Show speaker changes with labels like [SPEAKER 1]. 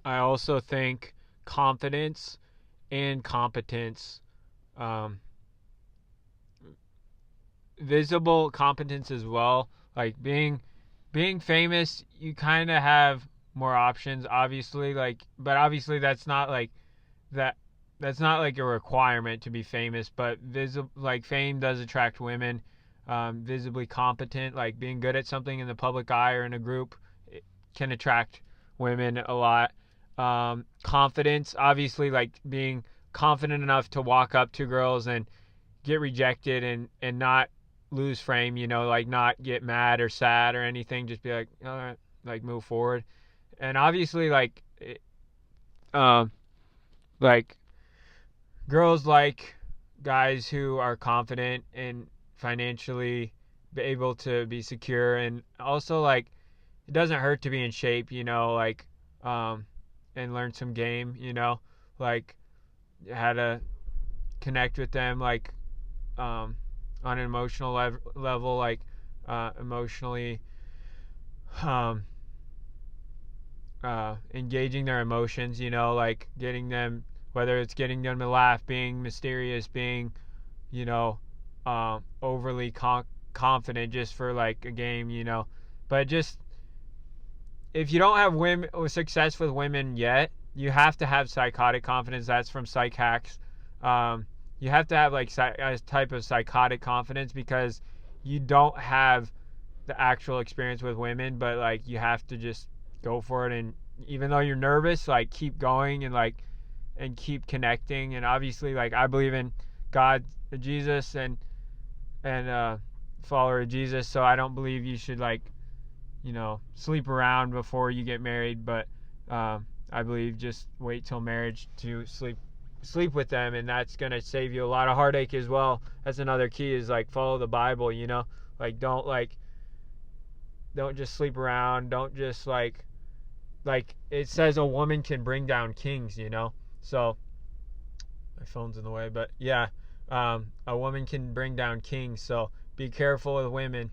[SPEAKER 1] I also think confidence and competence, um, visible competence as well. Like being famous, you kind of have more options, obviously. But obviously that. That's not like a requirement to be famous, but like fame does attract women. Visibly competent, like being good at something in the public eye or in a group, it can attract women a lot. Confidence, obviously, like being confident enough to walk up to girls and get rejected and not lose frame, like not get mad or sad or anything, just be like, all right, like move forward. And obviously, um, like girls like guys who are confident and financially able to be secure, and also like it doesn't hurt to be in shape, um, and learn some game, like how to connect with them, um, on an emotional level, like emotionally, um, engaging their emotions, like getting them, whether it's getting them to laugh, being mysterious, being, you know, overly confident just for like a game, But just if you don't have women or success with women yet, you have to have psychotic confidence. That's from Psych Hacks. Um, you have to have like a type of psychotic confidence because you don't have the actual experience with women, but like you have to just go for it. And even though you're nervous, like keep going and keep connecting. And obviously, like I believe in God, Jesus, and follower of Jesus, so I don't believe you should like sleep around before you get married, but I believe just wait till marriage to sleep with them, and that's gonna save you a lot of heartache as well. That's another key is like follow the Bible, like don't just sleep around, don't just like it says a woman can bring down kings, So my phone's in the way, but yeah, a woman can bring down kings, so be careful with women.